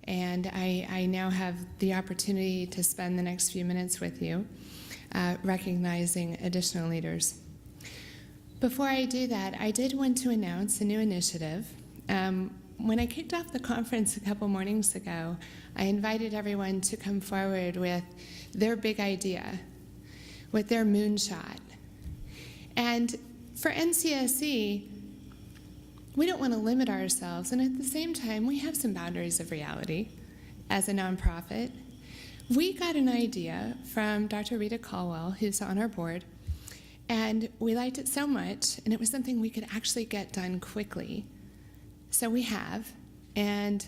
and I now have the opportunity to spend the next few minutes with you, recognizing additional leaders. Before I do that, I did want to announce a new initiative. When I kicked off the conference a couple mornings ago, I invited everyone to come forward with their big idea, with their moonshot. And for NCSE, we don't want to limit ourselves, and at the same time, we have some boundaries of reality as a nonprofit. We got an idea from Dr. Rita Caldwell, who's on our board, and we liked it so much, and it was something we could actually get done quickly. So we have, and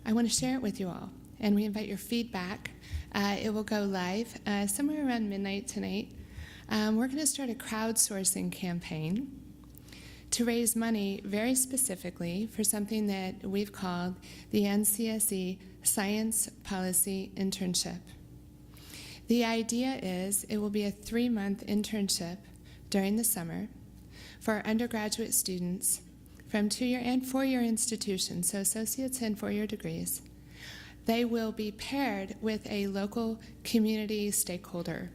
I want to share it with you all, and we invite your feedback. It will go live somewhere around midnight tonight. We're going to start a crowdsourcing campaign to raise money very specifically for something that we've called the NCSE Science Policy Internship. The idea is it will be a 3-month internship during the summer for undergraduate students from 2-year and 4-year institutions, so associates and 4-year degrees. They will be paired with a local community stakeholder,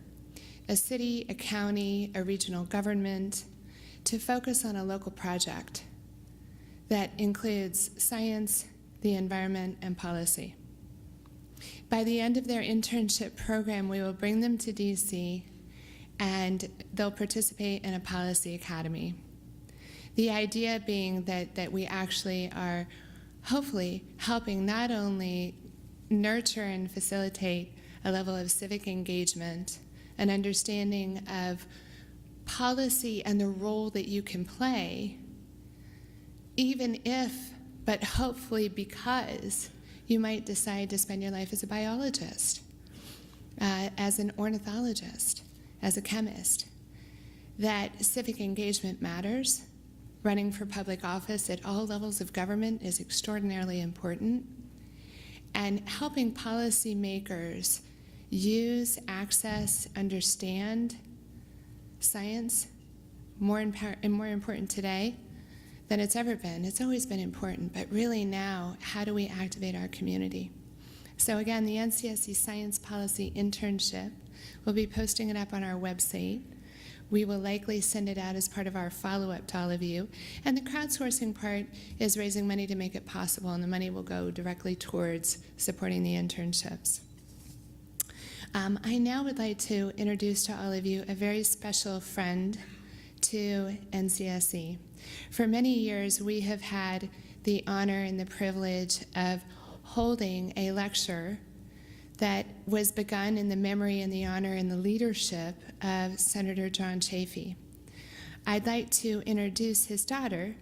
a city, a county, a regional government, to focus on a local project that includes science, the environment, and policy. By the end of their internship program, we will bring them to DC, and they'll participate in a policy academy. The idea being that we actually are hopefully helping not only nurture and facilitate a level of civic engagement, an understanding of policy and the role that you can play, even if, but hopefully because, you might decide to spend your life as a biologist, as an ornithologist, as a chemist, that civic engagement matters. Running for public office at all levels of government is extraordinarily important. And helping policymakers use, access, understand science, more important today than it's ever been. It's always been important, but really now, how do we activate our community? So again, the NCSE Science Policy Internship, we'll be posting it up on our website. We will likely send it out as part of our follow-up to all of you. And the crowdsourcing part is raising money to make it possible, and the money will go directly towards supporting the internships. I now would like to introduce to all of you a very special friend to NCSE. For many years, we have had the honor and the privilege of holding a lecture that was begun in the memory and the honor and the leadership of Senator John Chafee. I'd like to introduce his daughter,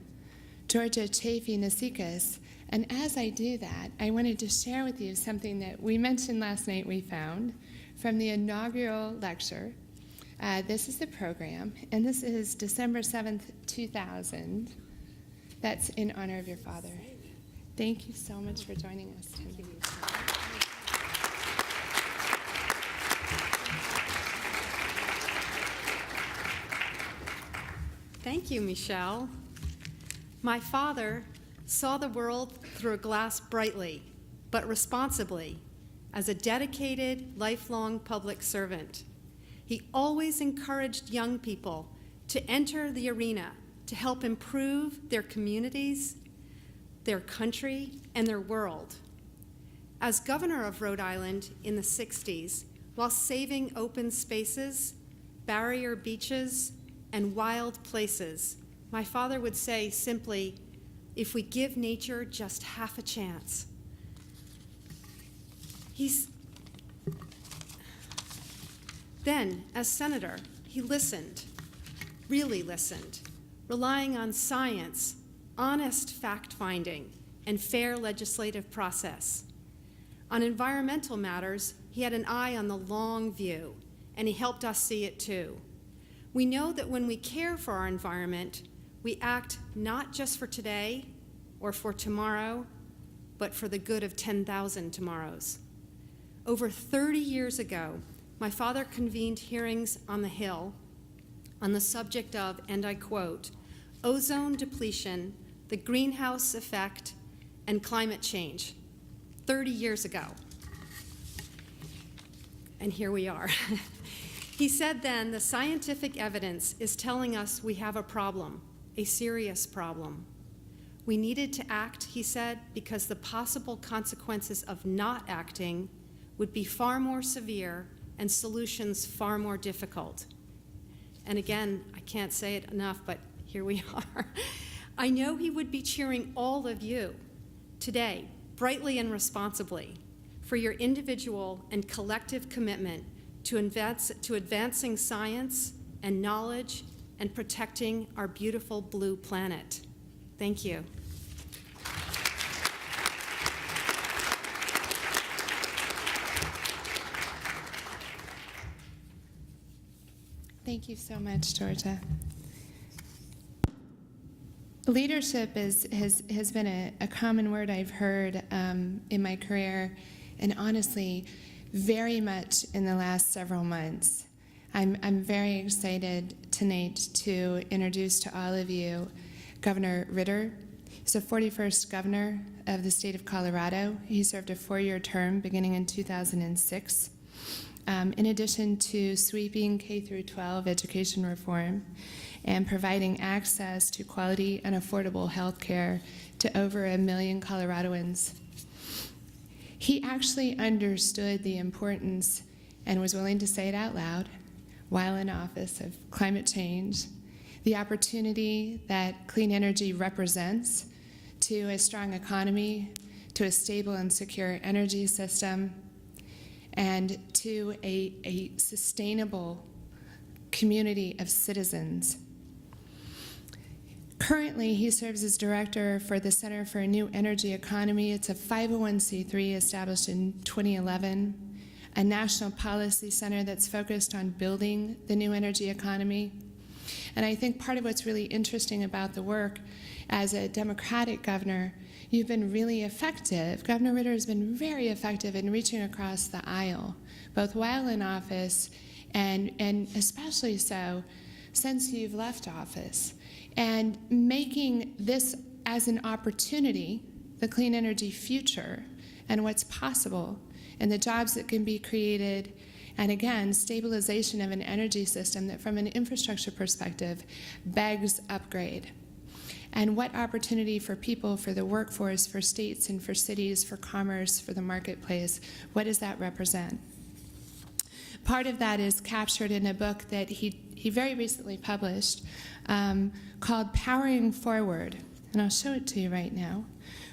Georgia Chafee Nassikas, and as I do that, I wanted to share with you something that we mentioned last night we found from the inaugural lecture. This is the program, and this is December 7th, 2000. That's in honor of your father. Thank you so much for joining us tonight. Thank you, Michelle. My father saw the world through a glass brightly, but responsibly, as a dedicated, lifelong public servant. He always encouraged young people to enter the arena to help improve their communities, their country, and their world. As governor of Rhode Island in the 60s, while saving open spaces, barrier beaches, and wild places, my father would say simply, if we give nature just half a chance. Then, as senator, he listened, really listened, relying on science, honest fact-finding, and fair legislative process. On environmental matters, he had an eye on the long view, and he helped us see it too. We know that when we care for our environment, we act not just for today or for tomorrow, but for the good of 10,000 tomorrows. Over 30 years ago, my father convened hearings on the Hill on the subject of, and I quote, ozone depletion, the greenhouse effect, and climate change. 30 years ago. And here we are. He said then, the scientific evidence is telling us we have a problem, a serious problem. We needed to act, he said, because the possible consequences of not acting would be far more severe and solutions far more difficult. And again, I can't say it enough, but here we are. I know he would be cheering all of you today, brightly and responsibly, for your individual and collective commitment to advancing science and knowledge and protecting our beautiful blue planet. Thank you. Thank you so much, Georgia. Leadership has been a common word I've heard in my career, and honestly, very much in the last several months. I'm very excited tonight to introduce to all of you Governor Ritter. He's the 41st governor of the state of Colorado. He served a 4-year term beginning in 2006. In addition to sweeping K-12 education reform and providing access to quality and affordable health care to over 1 million Coloradoans, he actually understood the importance and was willing to say it out loud while in office of climate change, the opportunity that clean energy represents to a strong economy, to a stable and secure energy system, and to a sustainable community of citizens. Currently, he serves as director for the Center for a New Energy Economy. It's a 501c3 established in 2011, a national policy center that's focused on building the new energy economy. And I think part of what's really interesting about the work as a Democratic governor, you've been really effective. Governor Ritter has been very effective in reaching across the aisle, both while in office and especially so since you've left office, and making this as an opportunity, the clean energy future and what's possible and the jobs that can be created, and again, stabilization of an energy system that from an infrastructure perspective begs upgrade. And what opportunity for people, for the workforce, for states and for cities, for commerce, for the marketplace, what does that represent? Part of that is captured in a book that he very recently published called Powering Forward, and I'll show it to you right now.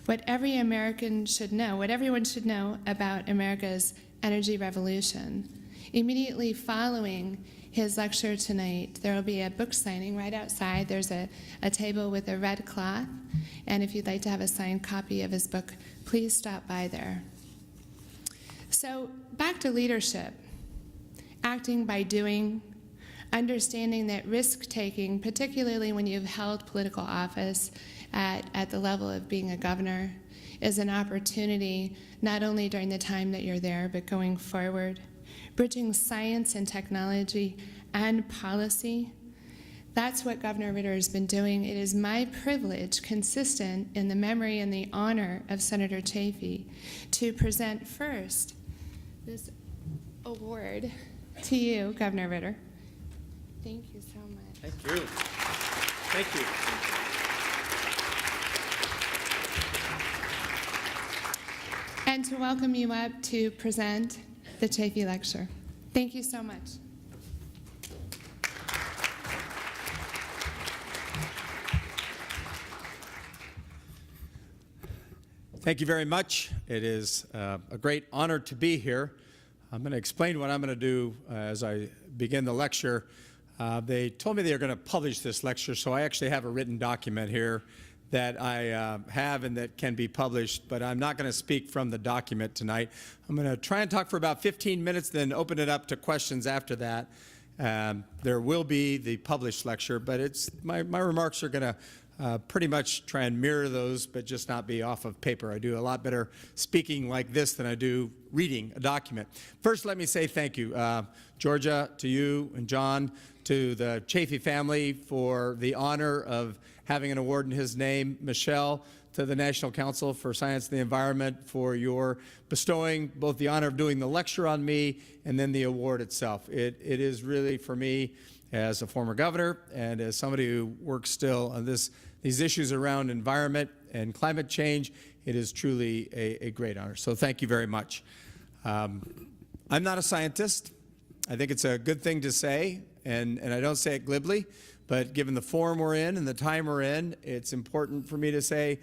What every American should know, what everyone should know about America's energy revolution. Immediately following his lecture tonight, there will be a book signing right outside. There's a table with a red cloth, and if you'd like to have a signed copy of his book, please stop by there. So back to leadership. Acting by doing, understanding that risk-taking, particularly when you've held political office at the level of being a governor, is an opportunity not only during the time that you're there, but going forward. Bridging science and technology and policy. That's what Governor Ritter has been doing. It is my privilege, consistent in the memory and the honor of Senator Chafee, to present first this award to you, Governor Ritter. Thank you so much. Thank you. Thank you. And to welcome you up to present the Chafee Lecture. Thank you so much. Thank you very much. It is a great honor to be here. I'm going to explain what I'm going to do as I begin the lecture. They told me they were going to publish this lecture, so I actually have a written document here that I have and that can be published, but I'm not going to speak from the document tonight. I'm going to try and talk for about 15 minutes, then open it up to questions after that. There will be the published lecture, but my remarks are going to pretty much try and mirror those, but just not be off of paper. I do a lot better speaking like this than I do reading a document. First, let me say thank you, Georgia, to you and John, to the Chafee family for the honor of having an award in his name, Michelle, to the National Council for Science and the Environment for your bestowing both the honor of doing the lecture on me and then the award itself. It is really, for me, as a former governor and as somebody who works still on these issues around environment and climate change, it is truly a great honor. So thank you very much. I'm not a scientist. I think it's a good thing to say, and I don't say it glibly, but given the forum we're in and the time we're in, it's important for me to say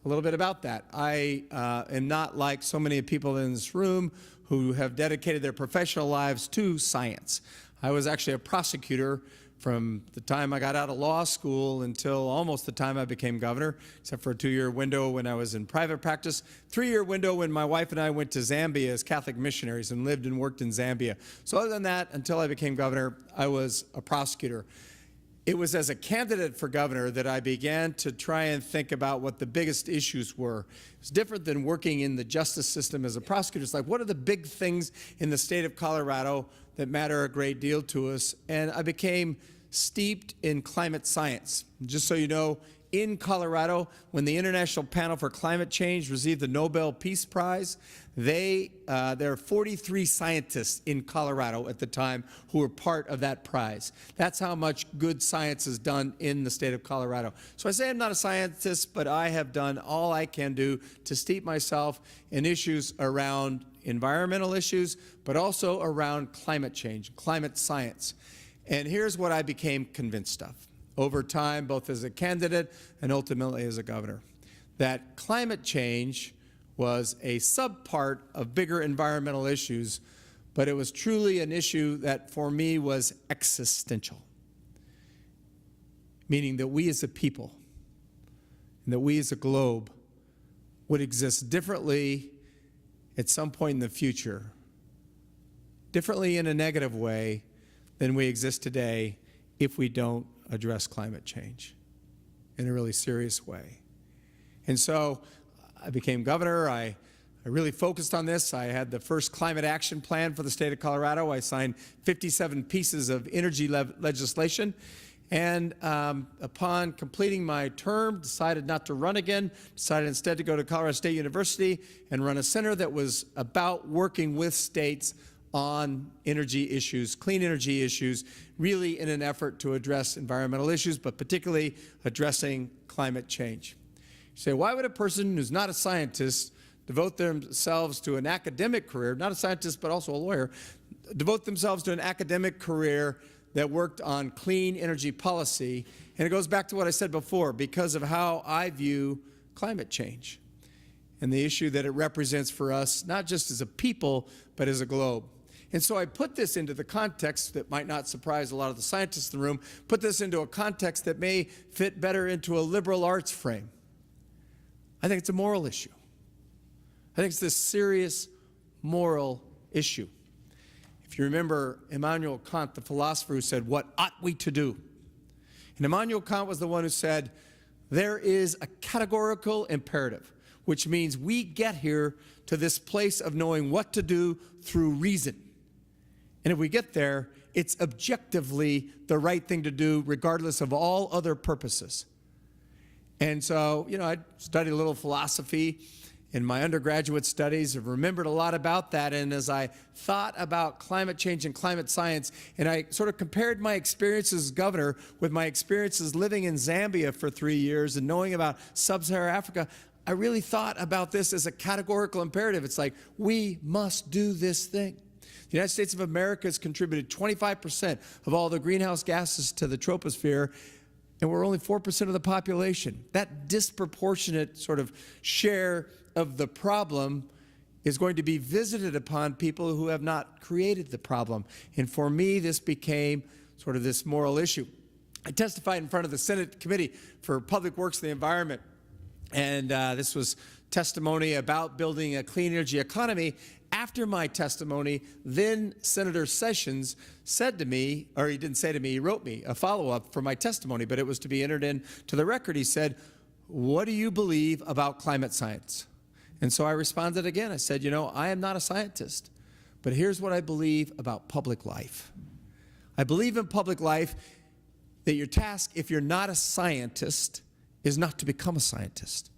a little bit about that. I am not like so many people in this room who have dedicated their professional lives to science. I was actually a prosecutor from the time I got out of law school until almost the time I became governor, except for a 2-year window when I was in private practice, 3-year window when my wife and I went to Zambia as Catholic missionaries and lived and worked in Zambia. So other than that, until I became governor, I was a prosecutor. It was as a candidate for governor that I began to try and think about what the biggest issues were. It's different than working in the justice system as a prosecutor. It's like, what are the big things in the state of Colorado that matter a great deal to us? And I became steeped in climate science. Just so you know, in Colorado, when the International Panel for Climate Change received the Nobel Peace Prize, there are 43 scientists in Colorado at the time who were part of that prize. That's how much good science is done in the state of Colorado. So I say I'm not a scientist, but I have done all I can do to steep myself in issues around environmental issues, but also around climate change, climate science. And here's what I became convinced of over time, both as a candidate and ultimately as a governor, that climate change was a subpart of bigger environmental issues, but it was truly an issue that for me was existential, meaning that we as a people and that we as a globe would exist differently at some point in the future, differently in a negative way than we exist today if we don't address climate change in a really serious way. And so I became governor. I really focused on this. I had the first climate action plan for the state of Colorado. I signed 57 pieces of energy legislation. And upon completing my term, decided not to run again, decided instead to go to Colorado State University and run a center that was about working with states on energy issues, clean energy issues, really in an effort to address environmental issues, but particularly addressing climate change. You say, why would a person who's not a scientist devote themselves to an academic career, not a scientist but also a lawyer, devote themselves to an academic career that worked on clean energy policy? And it goes back to what I said before, because of how I view climate change and the issue that it represents for us, not just as a people, but as a globe. And so I put this into the context that might not surprise a lot of the scientists in the room, put this into a context that may fit better into a liberal arts frame. I think it's a moral issue. I think it's this serious moral issue. If you remember Immanuel Kant, the philosopher, who said, what ought we to do? And Immanuel Kant was the one who said, there is a categorical imperative, which means we get here to this place of knowing what to do through reason. And if we get there, it's objectively the right thing to do, regardless of all other purposes. And so, you know, I studied a little philosophy in my undergraduate studies. I've remembered a lot about that. And as I thought about climate change and climate science, and I sort of compared my experiences as governor with my experiences living in Zambia for 3 years and knowing about sub-Saharan Africa, I really thought about this as a categorical imperative. It's like, we must do this thing. The United States of America has contributed 25% of all the greenhouse gases to the troposphere, and we're only 4% of the population. That disproportionate sort of share of the problem is going to be visited upon people who have not created the problem. And for me, this became sort of this moral issue. I testified in front of the Senate Committee for Public Works and the Environment, and this was testimony about building a clean energy economy. After my testimony, then Senator Sessions said to me, or he didn't say to me, he wrote me a follow-up for my testimony, but it was to be entered into the record. He said, what do you believe about climate science? And so I responded again. I said, you know, I am not a scientist, but here's what I believe about public life. I believe in public life that your task, if you're not a scientist, is not to become a scientist.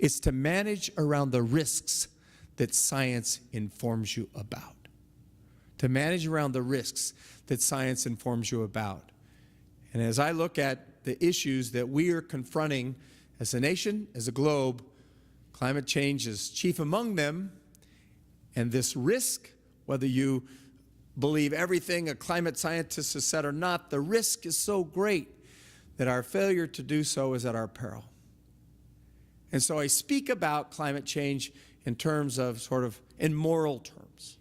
It's to manage around the risks that science informs you about. To manage around the risks that science informs you about. And as I look at the issues that we are confronting as a nation, as a globe, climate change is chief among them. And this risk, whether you believe everything a climate scientist has said or not, the risk is so great that our failure to do so is at our peril. And so I speak about climate change in terms of sort of in moral terms,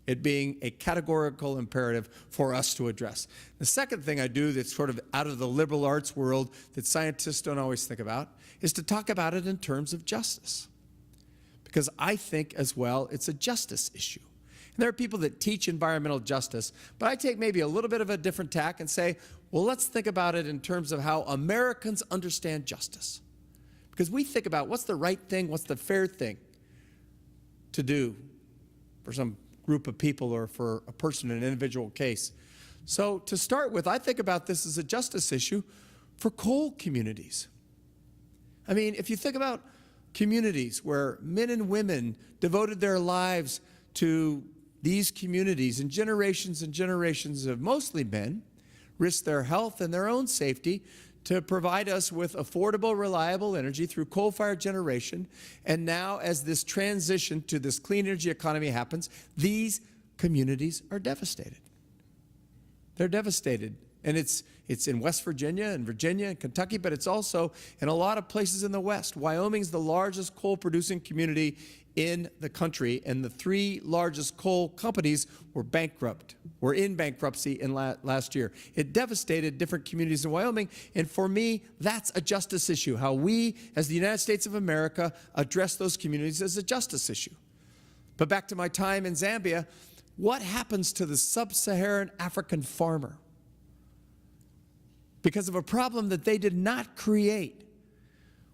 it being a categorical imperative for us to address. The second thing I do that's sort of out of the liberal arts world that scientists don't always think about is to talk about it in terms of justice. Because I think as well it's a justice issue. And there are people that teach environmental justice, but I take maybe a little bit of a different tack and say, well, let's think about it in terms of how Americans understand justice. Because we think about what's the right thing, what's the fair thing to do for some group of people or for a person in an individual case. So to start with, I think about this as a justice issue for coal communities. I mean, if you think about communities where men and women devoted their lives to these communities and generations of mostly men risked their health and their own safety to provide us with affordable, reliable energy through coal-fired generation. And now, as this transition to this clean energy economy happens, these communities are devastated. They're devastated. And it's in West Virginia and Kentucky, but it's also in a lot of places in the West. Wyoming's the largest coal-producing community in the country, and the three largest coal companies were in bankruptcy in last year. It devastated different communities in Wyoming, and for me, that's a justice issue. How we, as the United States of America, address those communities as a justice issue. But back to my time in Zambia, what happens to the sub-Saharan African farmer? Because of a problem that they did not create,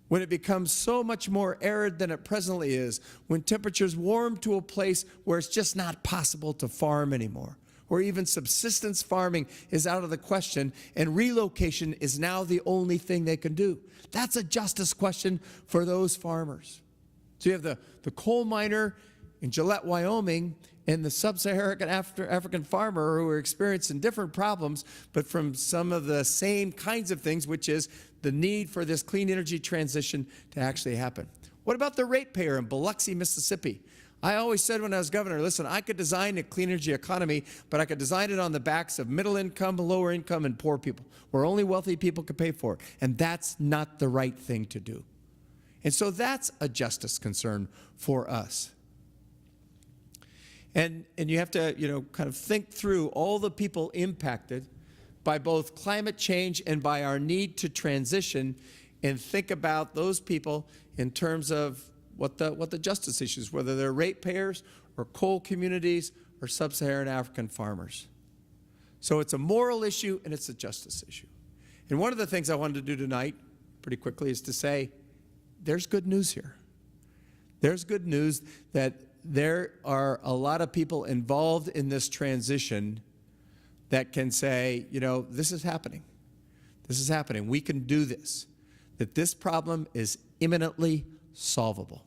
when it becomes so much more arid than it presently is, when temperatures warm to a place where it's just not possible to farm anymore, or even subsistence farming is out of the question, and relocation is now the only thing they can do. That's a justice question for those farmers. So you have the coal miner in Gillette, Wyoming, and the sub-Saharan African farmer who are experiencing different problems, but from some of the same kinds of things, which is the need for this clean energy transition to actually happen. What about the ratepayer in Biloxi, Mississippi? I always said when I was governor, listen, I could design a clean energy economy, but I could design it on the backs of middle income, lower income, and poor people, where only wealthy people could pay for it. And that's not the right thing to do. And so that's a justice concern for us. And you have to, kind of think through all the people impacted by both climate change and by our need to transition, and think about those people in terms of what the justice issues, whether they're ratepayers or coal communities or sub-Saharan African farmers. So it's a moral issue and it's a justice issue. And one of the things I wanted to do tonight, pretty quickly, is to say, there's good news here. There's good news that there are a lot of people involved in this transition that can say, this is happening. This is happening. We can do this. That this problem is imminently solvable.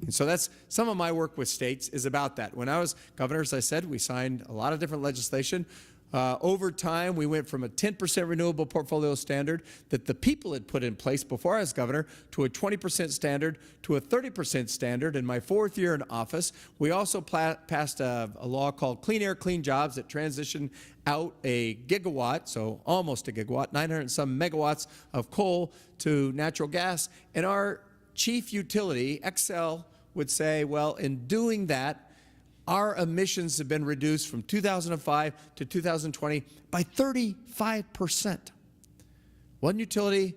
And so that's some of my work with states is about that. When I was governor, as I said, we signed a lot of different legislation. Over time, we went from a 10% renewable portfolio standard that the people had put in place before I was governor to a 20% standard to a 30% standard. In my fourth year in office, we also passed a law called Clean Air, Clean Jobs that transitioned out a gigawatt, so almost a gigawatt, 900 and some megawatts of coal to natural gas. And our chief utility, Xcel, would say, well, in doing that, our emissions have been reduced from 2005 to 2020 by 35%. One utility,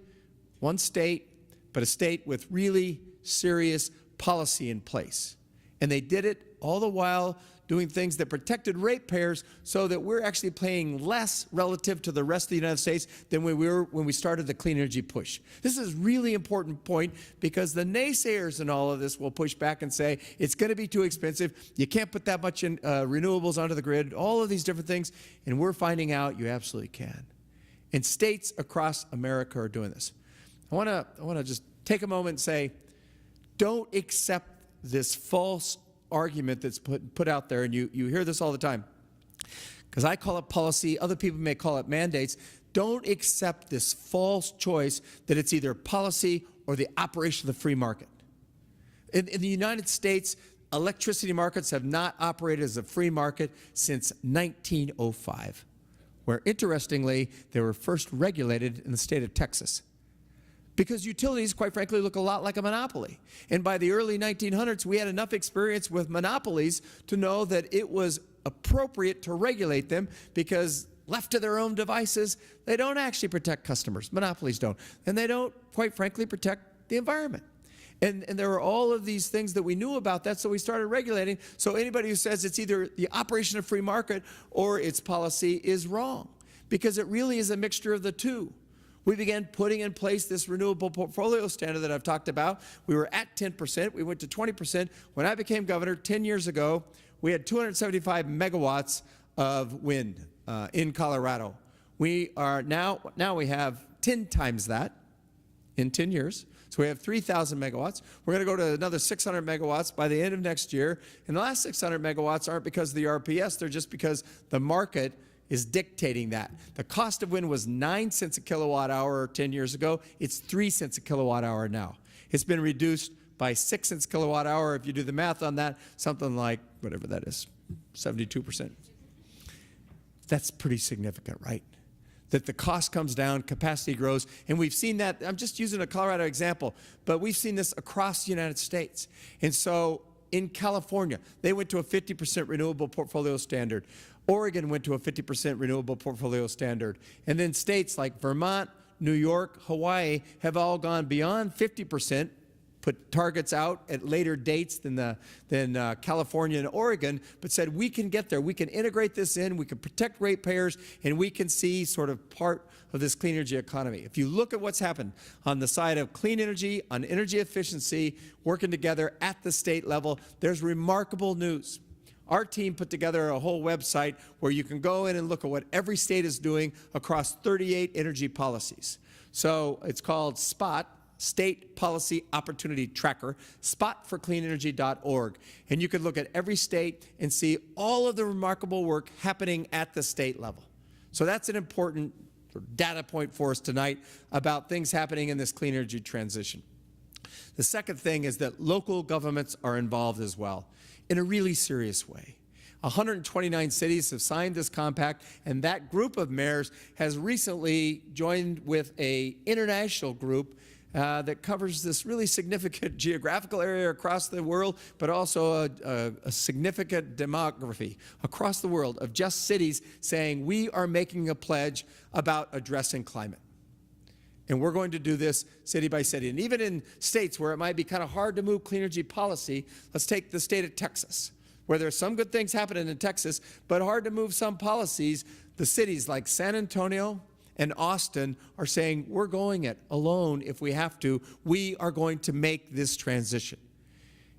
one state, but a state with really serious policy in place. And they did it all the while doing things that protected ratepayers so that we're actually paying less relative to the rest of the United States than we were when we started the clean energy push. This is a really important point because the naysayers in all of this will push back and say, it's going to be too expensive, you can't put that much in renewables onto the grid, all of these different things, and we're finding out you absolutely can. And states across America are doing this. I want to just take a moment and say, Don't accept this false argument that's put out there, and you hear this all the time. Because I call it policy, other people may call it mandates. Don't accept this false choice that it's either policy or the operation of the free market. In the United States, electricity markets have not operated as a free market since 1905, where interestingly, they were first regulated in the state of Texas. Because utilities, quite frankly, look a lot like a monopoly. And by the early 1900s, we had enough experience with monopolies to know that it was appropriate to regulate them, because left to their own devices, they don't actually protect customers. Monopolies don't. And they don't, quite frankly, protect the environment. And there were all of these things that we knew about that, so we started regulating. So anybody who says it's either the operation of free market or its policy is wrong, because it really is a mixture of the two. We began putting in place this renewable portfolio standard that I've talked about. We were at 10%. We went to 20%. When I became governor 10 years ago, we had 275 megawatts of wind in Colorado. We are now we have 10 times that in 10 years. So we have 3,000 megawatts. We're going to go to another 600 megawatts by the end of next year. And the last 600 megawatts aren't because of the RPS. They're just because the market is dictating that. The cost of wind was 9 cents a kilowatt hour 10 years ago. It's 3 cents a kilowatt hour now. It's been reduced by 6 cents a kilowatt hour. If you do the math on that, something like whatever that is, 72%. That's pretty significant, right? That the cost comes down, capacity grows, and we've seen that. I'm just using a Colorado example, but we've seen this across the United States. And so in California, they went to a 50% renewable portfolio standard. Oregon went to a 50% renewable portfolio standard. And then states like Vermont, New York, Hawaii have all gone beyond 50%, put targets out at later dates than California and Oregon, but said we can get there. We can integrate this in, we can protect ratepayers, and we can see sort of part of this clean energy economy. If you look at what's happened on the side of clean energy, on energy efficiency, working together at the state level, there's remarkable news. Our team put together a whole website where you can go in and look at what every state is doing across 38 energy policies. So it's called SPOT, State Policy Opportunity Tracker, spotforcleanenergy.org. And you can look at every state and see all of the remarkable work happening at the state level. So that's an important data point for us tonight about things happening in this clean energy transition. The second thing is that local governments are involved as well in a really serious way. 129 cities have signed this compact, and that group of mayors has recently joined with an international group that covers this really significant geographical area across the world, but also a significant demography across the world of just cities saying we are making a pledge about addressing climate. And we're going to do this city by city. And even in states where it might be kind of hard to move clean energy policy, let's take the state of Texas, where there's some good things happening in Texas, but hard to move some policies. The cities like San Antonio and Austin are saying, we're going it alone if we have to. We are going to make this transition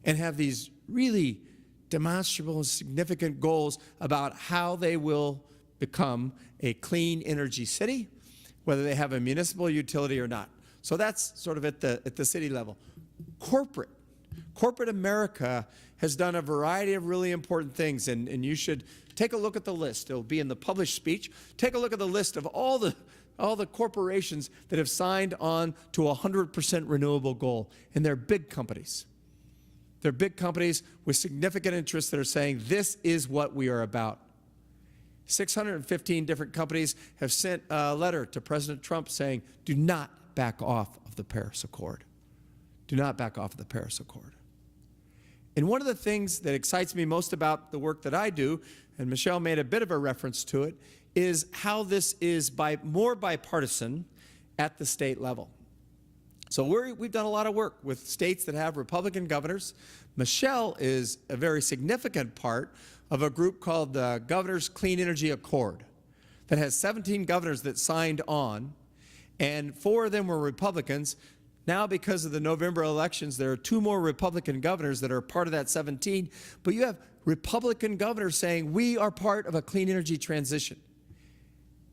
and have these really demonstrable and significant goals about how they will become a clean energy city, whether they have a municipal utility or not. So that's sort of at the city level. Corporate America has done a variety of really important things, and you should take a look at the list. It'll be in the published speech. Take a look at the list of all the corporations that have signed on to a 100% renewable goal, and they're big companies. They're big companies with significant interests that are saying this is what we are about. 615 different companies have sent a letter to President Trump saying, do not back off of the Paris Accord. Do not back off of the Paris Accord. And one of the things that excites me most about the work that I do, and Michelle made a bit of a reference to it, is how this is more bipartisan at the state level. So we've done a lot of work with states that have Republican governors. Michelle is a very significant part of a group called the Governor's Clean Energy Accord that has 17 governors that signed on, and 4 of them were Republicans. Now, because of the November elections, there are 2 more Republican governors that are part of that 17, but you have Republican governors saying we are part of a clean energy transition.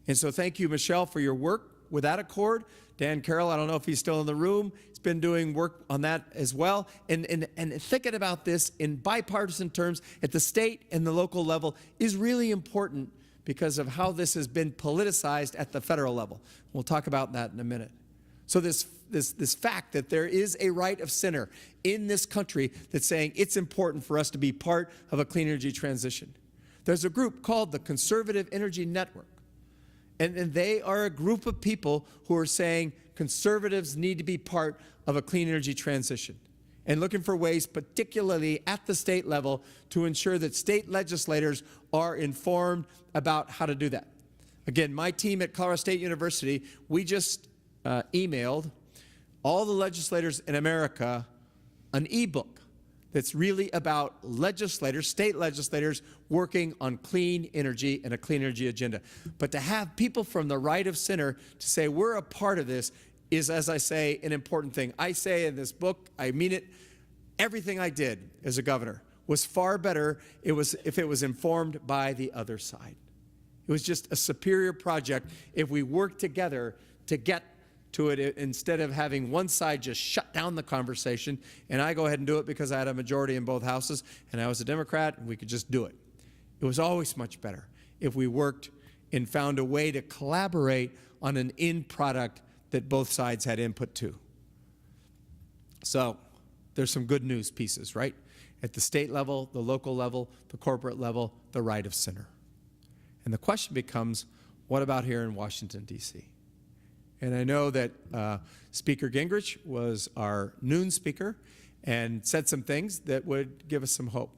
And so thank you, Michelle, for your work with that accord. Dan Carroll, I don't know if he's still in the room, he's been doing work on that as well. And thinking about this in bipartisan terms at the state and the local level is really important because of how this has been politicized at the federal level. We'll talk about that in a minute. So this fact that there is a right of center in this country that's saying it's important for us to be part of a clean energy transition. There's a group called the Conservative Energy Network. And they are a group of people who are saying conservatives need to be part of a clean energy transition and looking for ways, particularly at the state level, to ensure that state legislators are informed about how to do that. Again, my team at Colorado State University, we just emailed all the legislators in America an ebook that's really about legislators, state legislators, working on clean energy and a clean energy agenda. But to have people from the right of center to say we're a part of this is, as I say, an important thing. I say in this book, I mean it, everything I did as a governor was far better if it was informed by the other side. It was just a superior project if we worked together to get to it instead of having one side just shut down the conversation, and I go ahead and do it because I had a majority in both houses and I was a Democrat and we could just do it. It was always much better if we worked and found a way to collaborate on an end product that both sides had input to. So there's some good news pieces, right? At the state level, the local level, the corporate level, the right of center. And the question becomes, what about here in Washington, D.C.? And I know that Speaker Gingrich was our noon speaker and said some things that would give us some hope.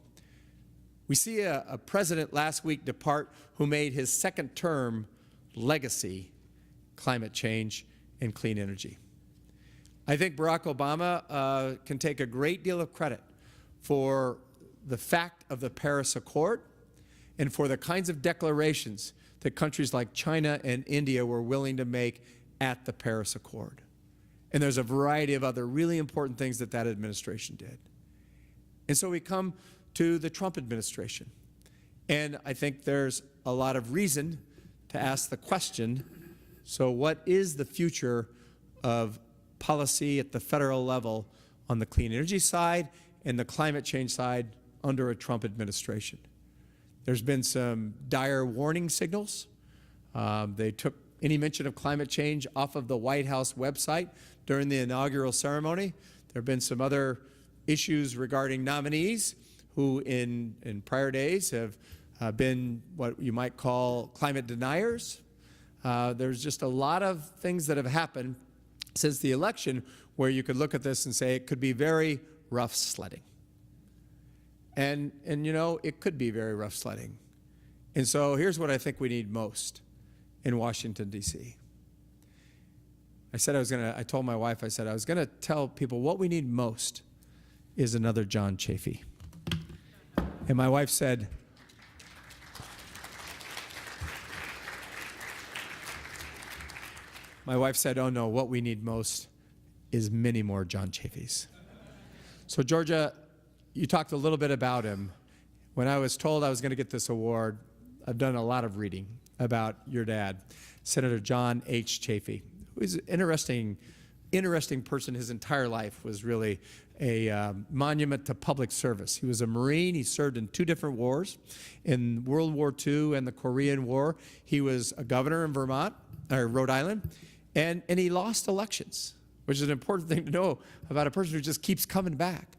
We see a president last week depart who made his second term legacy climate change and clean energy. I think Barack Obama can take a great deal of credit for the fact of the Paris Accord and for the kinds of declarations that countries like China and India were willing to make at the Paris Accord. And there's a variety of other really important things that that administration did. And so we come to the Trump administration. And I think there's a lot of reason to ask the question, so what is the future of policy at the federal level on the clean energy side and the climate change side under a Trump administration? There's been some dire warning signals. They took any mention of climate change off of the White House website during the inaugural ceremony. There have been some other issues regarding nominees who in prior days have been what you might call climate deniers. There's just a lot of things that have happened since the election where you could look at this and say it could be very rough sledding. And you know, it could be very rough sledding. And so here's what I think we need most in Washington, D.C. I told my wife, I said I was going to tell people what we need most is another John Chafee. And my wife said, oh no, what we need most is many more John Chafees. So Georgia, you talked a little bit about him. When I was told I was going to get this award, I've done a lot of reading about your dad, Senator John H. Chafee, who is an interesting person. His entire life was really a monument to public service. He was a Marine. He served in 2 different wars, in World War II and the Korean War. He was a governor in Rhode Island, and he lost elections, which is an important thing to know about a person who just keeps coming back.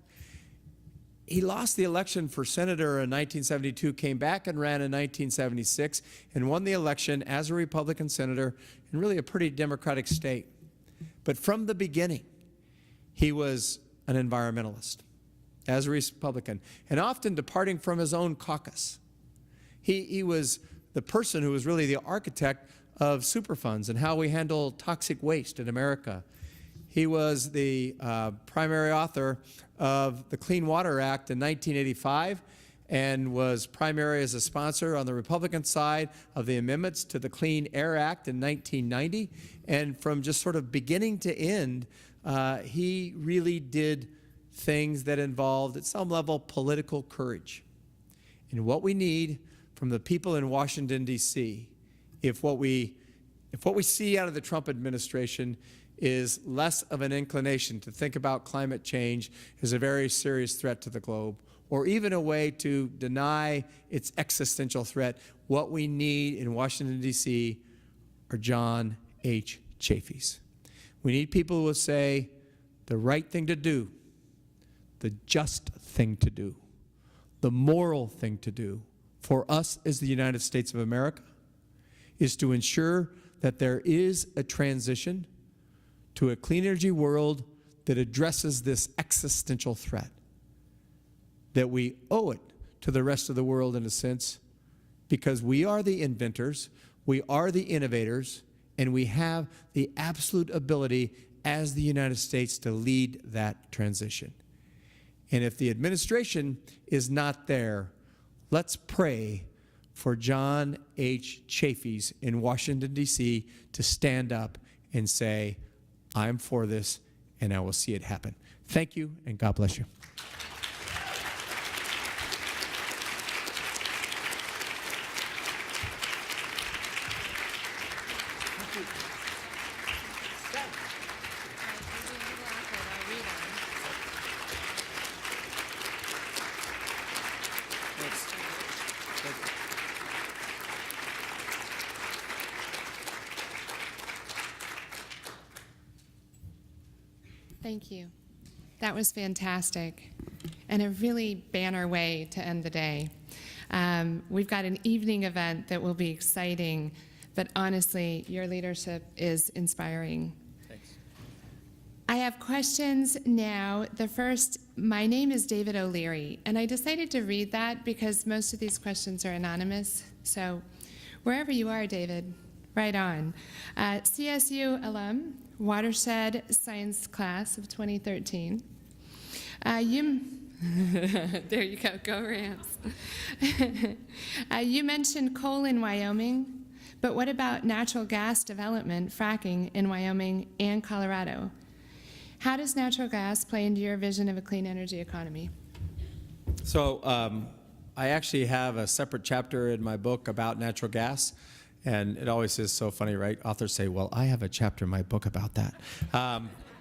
He lost the election for senator in 1972, came back and ran in 1976, and won the election as a Republican senator in really a pretty Democratic state. But from the beginning, he was an environmentalist as a Republican, and often departing from his own caucus. He was the person who was really the architect of Superfunds and how we handle toxic waste in America. He was the primary author of the Clean Water Act in 1985 and was primary as a sponsor on the Republican side of the amendments to the Clean Air Act in 1990. And from just sort of beginning to end, he really did things that involved, at some level, political courage. And what we need from the people in Washington, D.C., if what we if what we see out of the Trump administration is less of an inclination to think about climate change as a very serious threat to the globe, or even a way to deny its existential threat, what we need in Washington, D.C. are John H. Chafees. We need people who will say the right thing to do, the just thing to do, the moral thing to do for us as the United States of America is to ensure that there is a transition to a clean energy world that addresses this existential threat, that we owe it to the rest of the world in a sense, because we are the inventors, we are the innovators, and we have the absolute ability as the United States to lead that transition. And if the administration is not there, let's pray for John H. Chafees in Washington, D.C. to stand up and say, I'm for this, and I will see it happen. Thank you, and God bless you. Thank you. That was fantastic, and a really banner way to end the day. We've got an evening event that will be exciting, but honestly, your leadership is inspiring. Thanks. I have questions now. The first, my name is David O'Leary, and I decided to read that because most of these questions are anonymous. So wherever you are, David, right on. CSU alum, Watershed Science class of 2013. There you go Rams. You mentioned coal in Wyoming, but what about natural gas development, fracking in Wyoming and Colorado? How does natural gas play into your vision of a clean energy economy? So I actually have a separate chapter in my book about natural gas. And it always is so funny, right? Authors say, well, I have a chapter in my book about that.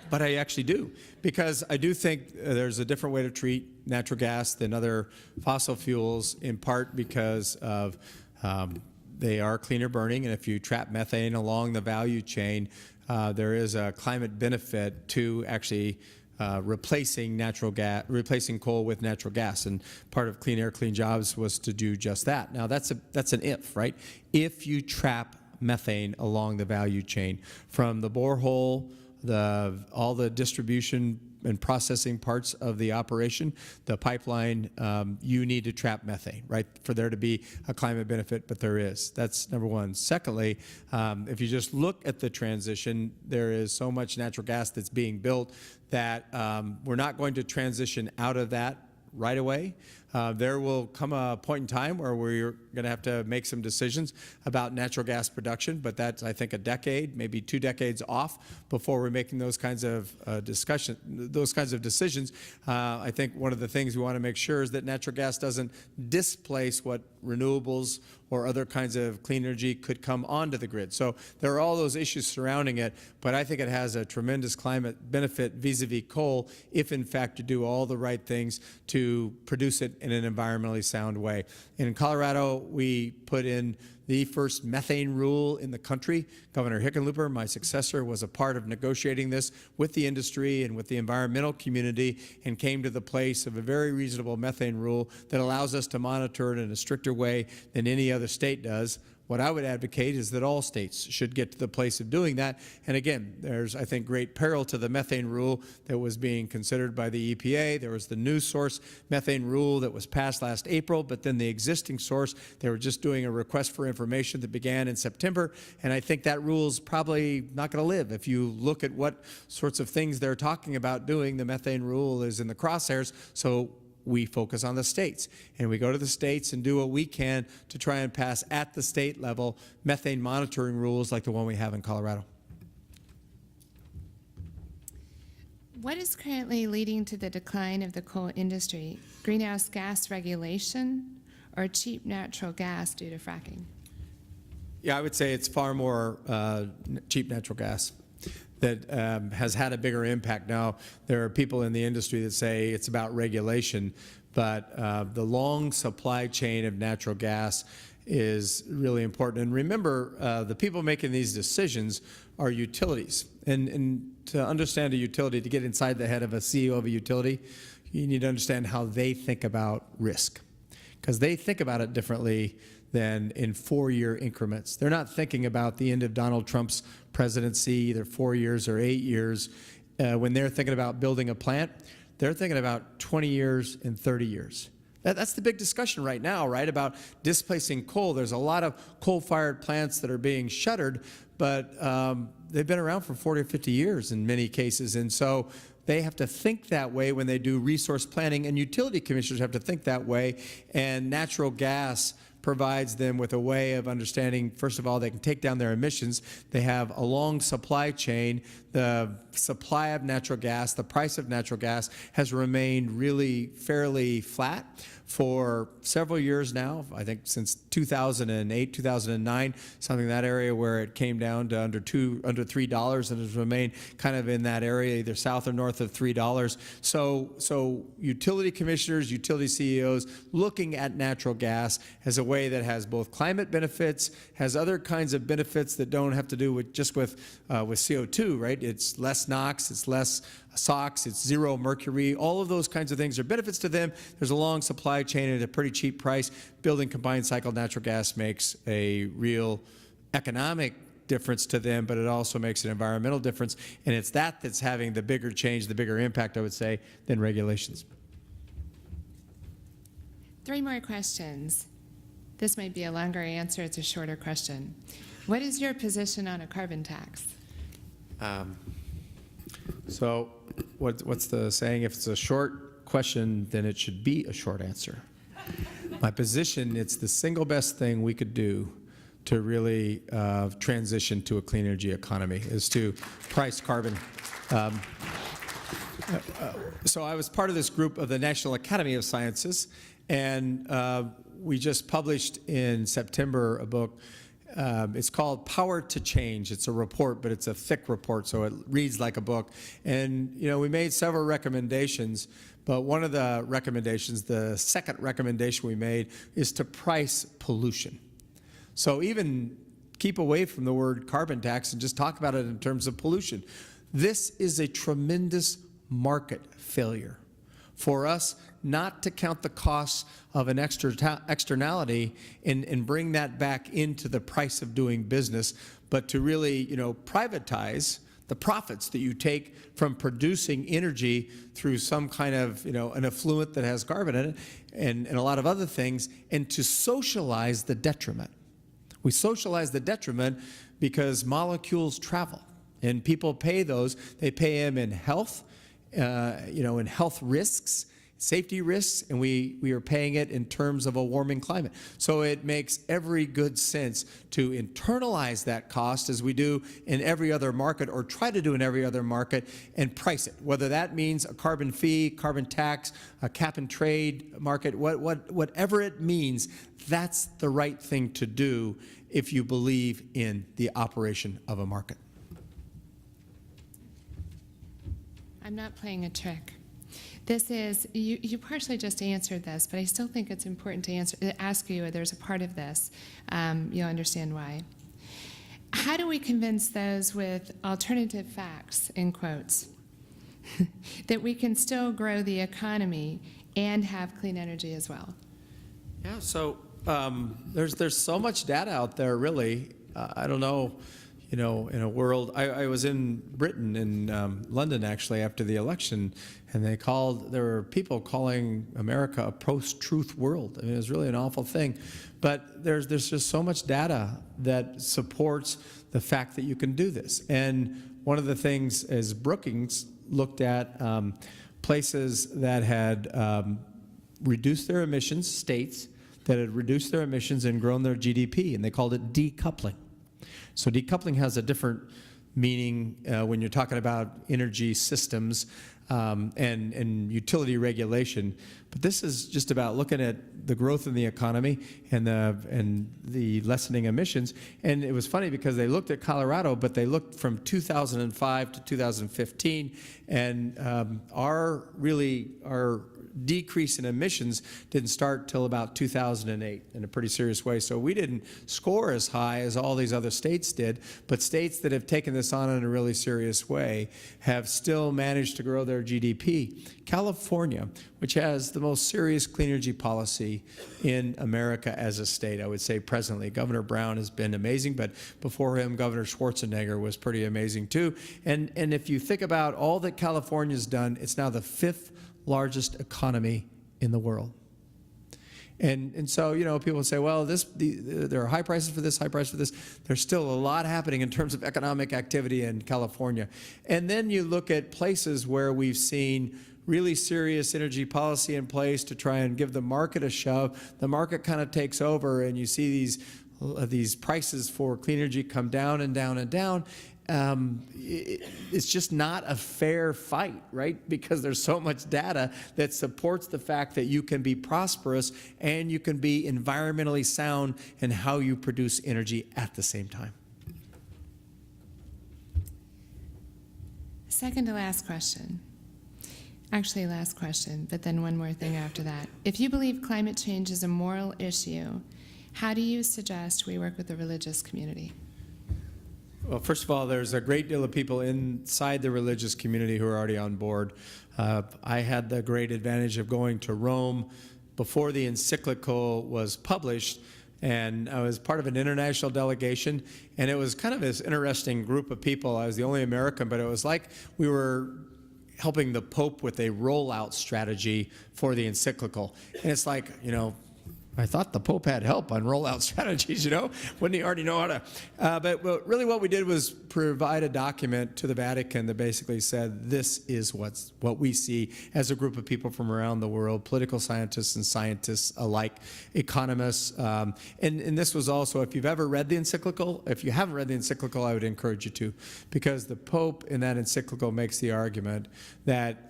But I actually do, because I do think there's a different way to treat natural gas than other fossil fuels, in part because of they are cleaner burning, and if you trap methane along the value chain, there is a climate benefit to actually replacing coal with natural gas, and part of Clean Air, Clean Jobs was to do just that. Now that's an if, right? If you trap methane along the value chain from the borehole, all the distribution and processing parts of the operation, the pipeline, you need to trap methane, right, for there to be a climate benefit, but there is. That's number one. Secondly, if you just look at the transition, there is so much natural gas that's being built that we're not going to transition out of that right away. There will come a point in time where we're going to have to make some decisions about natural gas production, but that's, I think, a decade, maybe 2 decades off before we're making those kinds of decisions. I think one of the things we want to make sure is that natural gas doesn't displace what renewables or other kinds of clean energy could come onto the grid. So there are all those issues surrounding it, but I think it has a tremendous climate benefit vis-a-vis coal if, in fact, you do all the right things to produce it in an environmentally sound way. In Colorado, we put in the first methane rule in the country. Governor Hickenlooper, my successor, was a part of negotiating this with the industry and with the environmental community, and came to the place of a very reasonable methane rule that allows us to monitor it in a stricter way than any other state does. What I would advocate is that all states should get to the place of doing that. And again, there's, I think, great peril to the methane rule that was being considered by the EPA. There was the new source methane rule that was passed last April, but then the existing source, they were just doing a request for information that began in September. And I think that rule's probably not going to live. If you look at what sorts of things they're talking about doing, the methane rule is in the crosshairs. So we focus on the states, and we go to the states and do what we can to try and pass at the state level methane monitoring rules like the one we have in Colorado. What is currently leading to the decline of the coal industry? Greenhouse gas regulation or cheap natural gas due to fracking? Yeah, I would say it's far more cheap natural gas that has had a bigger impact. Now, there are people in the industry that say it's about regulation, but the long supply chain of natural gas is really important. And remember, the people making these decisions are utilities. And to understand a utility, to get inside the head of a CEO of a utility, you need to understand how they think about risk, because they think about it differently than in 4-year increments. They're not thinking about the end of Donald Trump's presidency, either 4 years or 8 years. When they're thinking about building a plant, they're thinking about 20 years and 30 years. That's the big discussion right now, right, about displacing coal. There's a lot of coal-fired plants that are being shuttered, but they've been around for 40 or 50 years in many cases. And so they have to think that way when they do resource planning, and utility commissioners have to think that way. And natural gas provides them with a way of understanding, first of all, they can take down their emissions. They have a long supply chain. The supply of natural gas, the price of natural gas has remained really fairly flat for several years now. I think since 2008, 2009, something in that area, where it came down to under $3 and has remained kind of in that area, either south or north of $3. So utility commissioners, utility CEOs looking at natural gas as a way that has both climate benefits, has other kinds of benefits that don't have to do with just with CO2, right? It's less NOx, it's less SOx, it's zero mercury. All of those kinds of things are benefits to them. There's a long supply chain at a pretty cheap price. Building combined cycle natural gas makes a real economic difference to them, but it also makes an environmental difference. And it's that's having the bigger change, the bigger impact, I would say, than regulations. 3 more questions. This might be a longer answer. It's a shorter question. What is your position on a carbon tax? So what's the saying? If it's a short question, then it should be a short answer. My position, it's the single best thing we could do to really transition to a clean energy economy, is to price carbon. So I was part of this group of the National Academy of Sciences, and we just published in September a book. It's called Power to Change. It's a report, but it's a thick report, so it reads like a book. And, we made several recommendations, but one of the recommendations, the second recommendation we made, is to price pollution. So even keep away from the word carbon tax and just talk about it in terms of pollution. This is a tremendous market failure for us not to count the costs of an externality and bring that back into the price of doing business, but to really, privatize the profits that you take from producing energy through some kind of, an effluent that has carbon in it and a lot of other things, and to socialize the detriment. We socialize the detriment because molecules travel, and people pay those. They pay them in health, in health risks, safety risks, and we are paying it in terms of a warming climate. So it makes every good sense to internalize that cost, as we do in every other market, or try to do in every other market, and price it. Whether that means a carbon fee, carbon tax, a cap and trade market, whatever it means, that's the right thing to do if you believe in the operation of a market. I'm not playing a trick. This is, you partially just answered this, but I still think it's important to ask you, there's a part of this, you'll understand why. How do we convince those with alternative facts, in quotes, that we can still grow the economy and have clean energy as well? Yeah, so there's so much data out there, really. I don't know, in a world, I was in Britain, in London actually, after the election, and there were people calling America a post-truth world. I mean, it was really an awful thing. But there's just so much data that supports the fact that you can do this. And one of the things is Brookings looked at places that had reduced their emissions, states that had reduced their emissions and grown their GDP, and they called it decoupling. So decoupling has a different meaning when you're talking about energy systems and utility regulation. But this is just about looking at the growth in the economy and the lessening emissions. And it was funny because they looked at Colorado, but they looked from 2005 to 2015, and our decrease in emissions didn't start till about 2008 in a pretty serious way. So we didn't score as high as all these other states did, but states that have taken this on in a really serious way have still managed to grow their GDP. California, which has the most serious clean energy policy in America as a state, I would say presently. Governor Brown has been amazing, but before him, Governor Schwarzenegger was pretty amazing too. And if you think about all that California's done, it's now the 5th largest economy in the world. And so, you know, people say, well, there are high prices for this, high prices for this. There's still a lot happening in terms of economic activity in California. And then you look at places where we've seen really serious energy policy in place to try and give the market a shove. The market kind of takes over, and you see these prices for clean energy come down and down and down. It's just not a fair fight, right? Because there's so much data that supports the fact that you can be prosperous and you can be environmentally sound in how you produce energy at the same time. Second to last question. Actually, last question, but then one more thing after that. If you believe climate change is a moral issue, how do you suggest we work with the religious community? Well, first of all, there's a great deal of people inside the religious community who are already on board. I had the great advantage of going to Rome before the encyclical was published, and I was part of an international delegation, and it was kind of this interesting group of people. I was the only American, but it was like we were helping the Pope with a rollout strategy for the encyclical. And it's like, you know, I thought the Pope had help on rollout strategies, you know? Wouldn't he already know how to? But really what we did was provide a document to the Vatican that basically said, this is what we see as a group of people from around the world, political scientists and scientists alike, economists. And this was also, if you've ever read the encyclical, if you haven't read the encyclical, I would encourage you to, because the Pope in that encyclical makes the argument that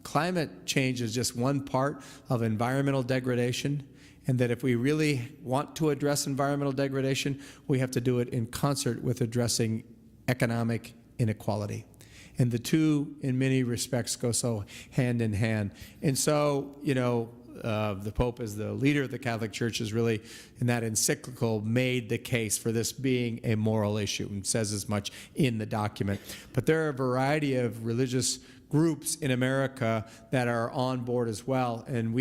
climate change is just one part of environmental degradation, and that if we really want to address environmental degradation, we have to do it in concert with addressing economic inequality. And the two, in many respects, go so hand in hand. And so, you know, the Pope, as the leader of the Catholic Church, is really, in that encyclical, made the case for this being a moral issue, and says as much in the document. But there are a variety of religious groups in America that are on board as well. And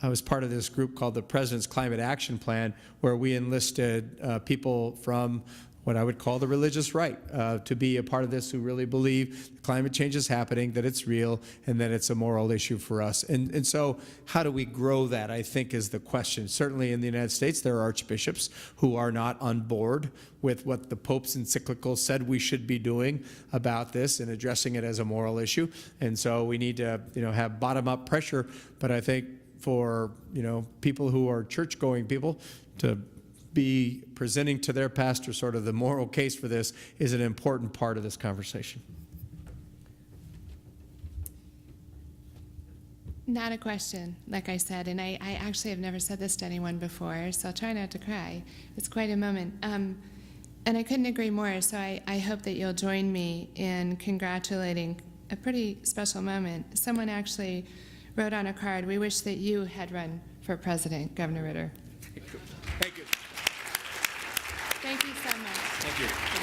I was part of this group called the President's Climate Action Plan, where we enlisted people from what I would call the religious right to be a part of this, who really believe climate change is happening, that it's real, and that it's a moral issue for us. And so how do we grow that, I think, is the question. Certainly in the United States, there are archbishops who are not on board with what the Pope's encyclical said we should be doing about this and addressing it as a moral issue. And so we need to, you know, have bottom-up pressure. But I think for, you know, people who are church-going people to be presenting to their pastor sort of the moral case for this is an important part of this conversation. Not a question, like I said, and I actually have never said this to anyone before, so I'll try not to cry. It's quite a moment. And I couldn't agree more, so I hope that you'll join me in congratulating a pretty special moment. Someone actually wrote on a card, "We wish that you had run for president, Governor Ritter." Thank you. Thank you so much. Thank you.